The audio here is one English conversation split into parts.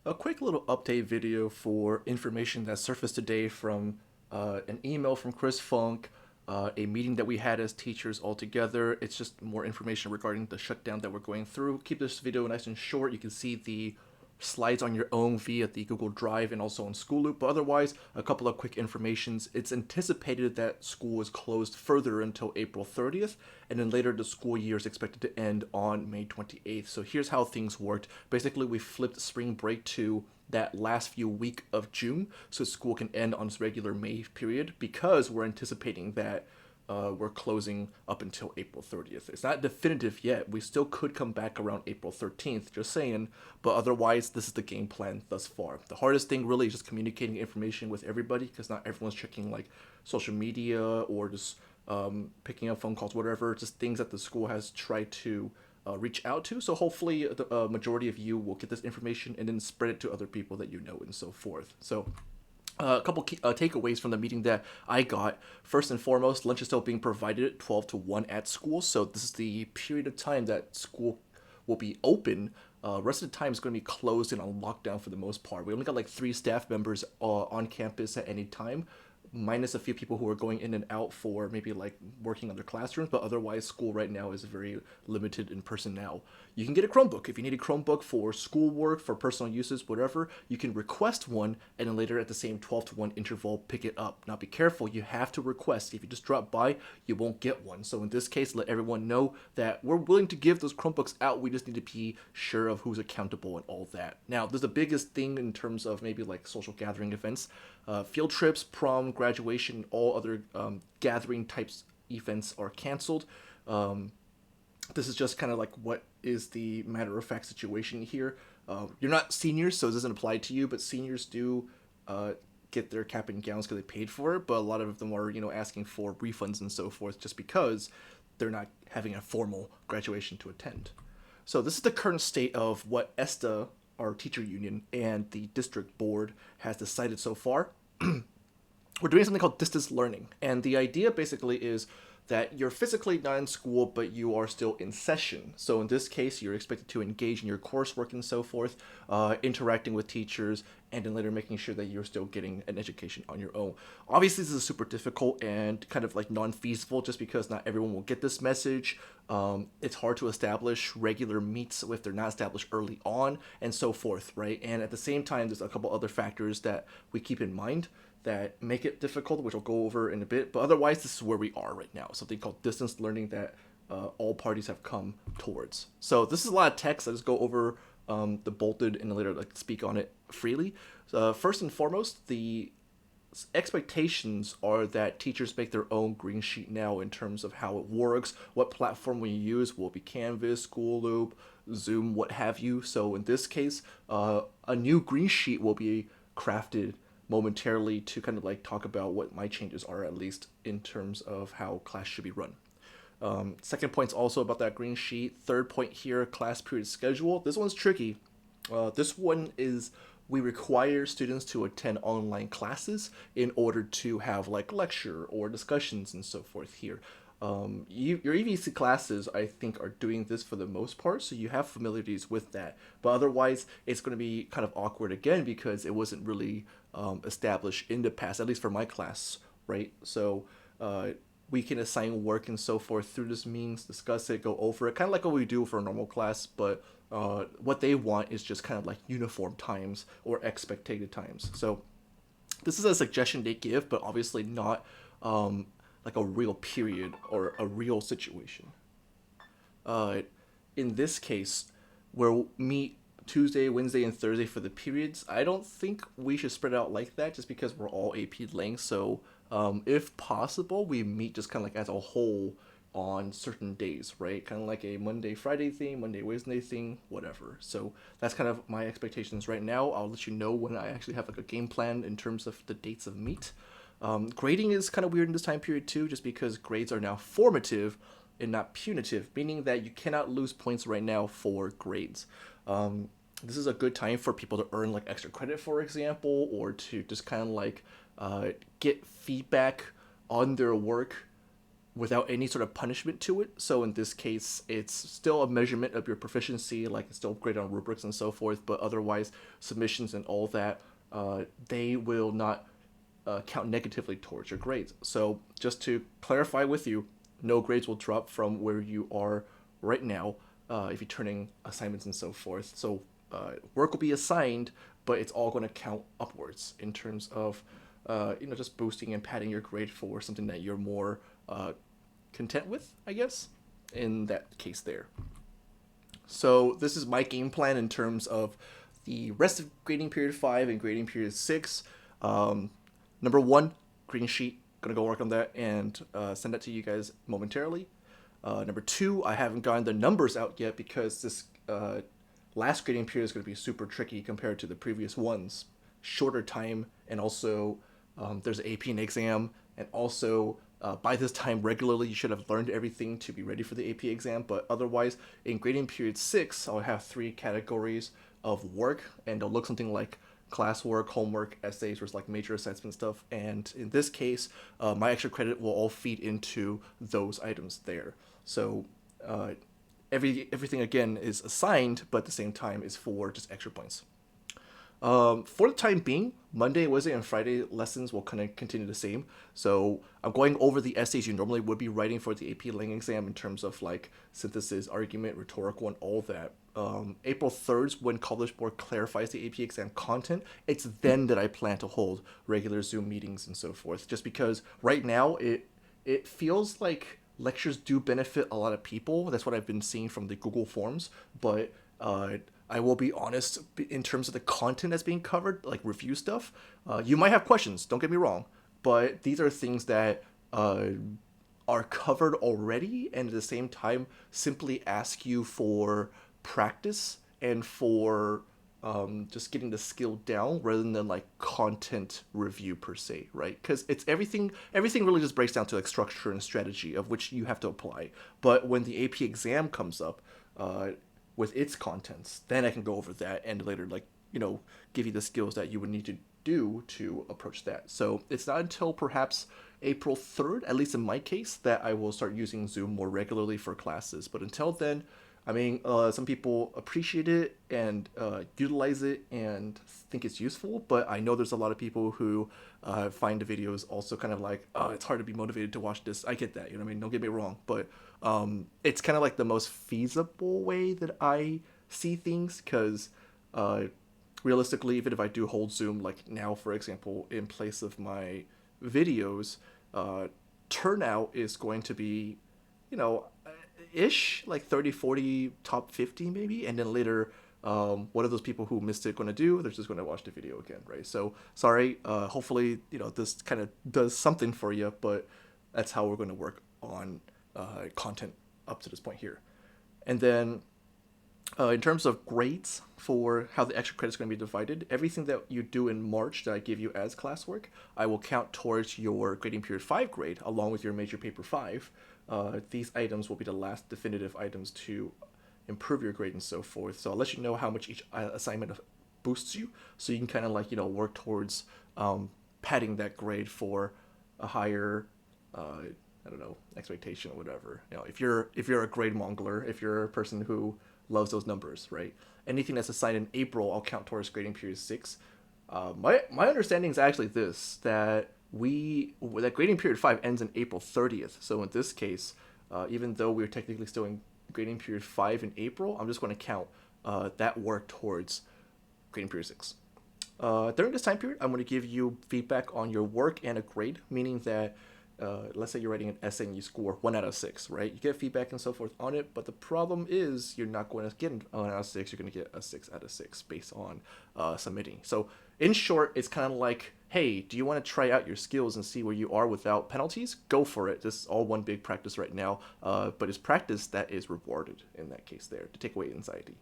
A quick little update video for information that surfaced today from an email from Chris Funk, a meeting that we had as teachers all together. It's just more information regarding the shutdown that we're going through. Keep this video nice and short. You can see the slides on your own via the Google Drive and also on School Loop. But otherwise, a couple of quick informations. It's anticipated that school is closed further until April 30th, and then later the school year is expected to end on May 28th. So here's how things worked. Basically, we flipped spring break to that last few week of June, so school can end on its regular May period because we're anticipating that we're closing up until April 30th. It's not definitive yet. We still could come back around April 13th, just saying. But otherwise, this is the game plan thus far. The hardest thing really is just communicating information with everybody because not everyone's checking like social media or just picking up phone calls, whatever. Just things that the school has tried to reach out to. So hopefully the majority of you will get this information and then spread it to other people that you know and so forth. So a couple key takeaways from the meeting that I got. First and foremost, lunch is still being provided at 12 to 1 at school. So this is the period of time that school will be open. Rest of the time is going to be closed and on lockdown for the most part. We only got like 3 staff members on campus at any time, minus a few people who are going in and out for maybe like working on their classrooms, but otherwise school right now is very limited in personnel. You can get a Chromebook. If you need a Chromebook for schoolwork, for personal uses, whatever, you can request one and then later at the same 12 to 1 interval pick it up. Now be careful, you have to request. If you just drop by, you won't get one. So in this case, let everyone know that we're willing to give those Chromebooks out. We just need to be sure of who's accountable and all that. Now, there's the biggest thing in terms of maybe like social gathering events, field trips, prom, graduation, all other gathering types events are canceled. This is just kind of like what is the matter of fact situation here. You're not seniors, so it doesn't apply to you, but seniors do get their cap and gowns because they paid for it, but a lot of them are, asking for refunds and so forth just because they're not having a formal graduation to attend. So this is the current state of what ESTA, our teacher union, and the district board has decided so far. We're doing something called distance learning. And the idea basically is that you're physically not in school, but you are still in session. So in this case, you're expected to engage in your coursework and so forth, interacting with teachers, and then later making sure that you're still getting an education on your own. Obviously, this is super difficult and kind of like non-feasible just because not everyone will get this message. It's hard to establish regular meets if they're not established early on and so forth, right? And at the same time, there's a couple other factors that we keep in mind that make it difficult, which I'll go over in a bit. But otherwise, this is where we are right now. Something called distance learning that all parties have come towards. So this is a lot of text. I just go over the bolted and later like speak on it freely. First and foremost, the expectations are that teachers make their own green sheet now in terms of how it works, what platform we use, will it be Canvas, School Loop, Zoom, what have you. So in this case, a new green sheet will be crafted momentarily to kind of like talk about what my changes are, at least in terms of how class should be run. Second point's also about that green sheet. Third point here, class period schedule. This one's tricky. This one is we require students to attend online classes in order to have like lecture or discussions and so forth here. Your EVC classes, I think, are doing this for the most part, so you have familiarities with that. But otherwise, it's going to be kind of awkward again because it wasn't really established in the past, at least for my class, right? So we can assign work and so forth through this means, discuss it, go over it, kind of like what we do for a normal class, but what they want is just kind of like uniform times or expected times. So this is a suggestion they give, but obviously not like a real period or a real situation. In this case, we'll meet Tuesday, Wednesday, and Thursday for the periods. I don't think we should spread it out like that just because we're all AP length. So if possible, we meet just kind of like as a whole on certain days, right? Kind of like a Monday, Friday thing, Monday, Wednesday thing, whatever. So that's kind of my expectations right now. I'll let you know when I actually have like a game plan in terms of the dates of meet. Grading is kind of weird in this time period too, just because grades are now formative and not punitive, meaning that you cannot lose points right now for grades. This is a good time for people to earn like extra credit, for example, or to just kind of like get feedback on their work without any sort of punishment to it. So in this case, it's still a measurement of your proficiency, like it's still graded on rubrics and so forth, but otherwise, submissions and all that, they will not count negatively towards your grades. So just to clarify with you, no grades will drop from where you are right now if you're turning assignments and so forth. So work will be assigned, but it's all going to count upwards in terms of just boosting and padding your grade for something that you're more content with, I guess, in that case there. So this is my game plan in terms of the rest of grading period 5 and grading period 6. Number 1, grading sheet. Gonna go work on that and send that to you guys momentarily. Number 2, I haven't gotten the numbers out yet because this last grading period is going to be super tricky compared to the previous ones. Shorter time, and also there's an AP and exam, and also by this time regularly you should have learned everything to be ready for the AP exam. But otherwise, in grading period 6, I'll have 3 categories of work, and they'll look something like classwork, homework, essays, or like major assessment stuff. And in this case, my extra credit will all feed into those items there. So everything again is assigned, but at the same time is for just extra points. For the time being, Monday, Wednesday, and Friday lessons will kind of continue the same. So I'm going over the essays you normally would be writing for the AP Lang exam in terms of like synthesis, argument, rhetorical, and all that. April 3rd is when College Board clarifies the AP exam content. It's then that I plan to hold regular Zoom meetings and so forth. Just because right now it feels like lectures do benefit a lot of people. That's what I've been seeing from the Google Forms. But I will be honest, in terms of the content that's being covered, like review stuff, you might have questions, don't get me wrong, but these are things that are covered already, and at the same time simply ask you for practice and for just getting the skill down rather than like content review per se, right? Because it's everything really just breaks down to like structure and strategy of which you have to apply. But when the AP exam comes up with its contents, then I can go over that and later like give you the skills that you would need to do to approach that. So it's not until perhaps April 3rd, at least in my case, that I will start using Zoom more regularly for classes. But until then, I mean, some people appreciate it and utilize it and think it's useful, but I know there's a lot of people who find the videos also kind of like, oh, it's hard to be motivated to watch this. I get that, what I mean? Don't get me wrong, but it's kind of like the most feasible way that I see things, because realistically, even if I do hold Zoom, like now, for example, in place of my videos, turnout is going to be, ish, like 30, 40, top 50 maybe, and then later what are those people who missed it going to do? They're just going to watch the video again, right? So sorry, hopefully this kind of does something for you, but that's how we're going to work on content up to this point here. And then in terms of grades for how the extra credit is going to be divided, everything that you do in March that I give you as classwork, I will count towards your grading period 5 grade along with your major paper 5. These items will be the last definitive items to improve your grade and so forth. So I'll let you know how much each assignment boosts you, so you can kind of like work towards padding that grade for a higher I don't know, expectation or whatever. If you're a grade mongler, if you're a person who loves those numbers, right? Anything that's assigned in April, I'll count towards grading period 6. My understanding is actually this, that grading period 5 ends in April 30th. So in this case, even though we're technically still in grading period 5 in April, I'm just going to count that work towards grading period 6. During this time period, I'm going to give you feedback on your work and a grade, meaning that let's say you're writing an essay and you score 1 out of 6, right? You get feedback and so forth on it, but the problem is you're not going to get an 1 out of 6, you're going to get a 6 out of 6 based on submitting. So in short, it's kind of like, hey, do you want to try out your skills and see where you are without penalties? Go for it. This is all one big practice right now, but it's practice that is rewarded in that case there, to take away anxiety.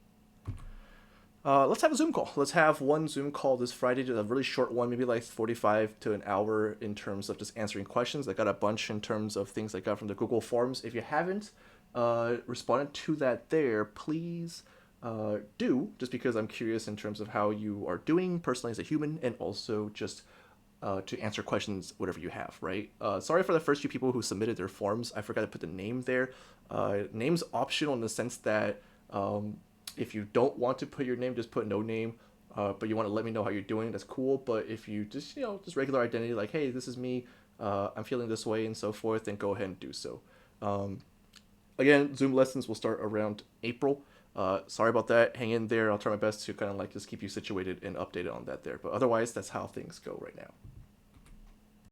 Let's have a Zoom call. Let's have one Zoom call this Friday, just a really short one, maybe like 45 to an hour in terms of just answering questions. I got a bunch in terms of things I got from the Google Forms. If you haven't responded to that there, please do, just because I'm curious in terms of how you are doing personally as a human, and also just to answer questions, whatever you have, right? Sorry for the first few people who submitted their forms. I forgot to put the name there. Name's optional in the sense that if you don't want to put your name, just put no name. But you want to let me know how you're doing, that's cool. But if you just, just regular identity, like, hey, this is me, I'm feeling this way and so forth, then go ahead and do so. Again, Zoom lessons will start around April. Sorry about that. Hang in there. I'll try my best to kind of like just keep you situated and updated on that there. But otherwise, that's how things go right now.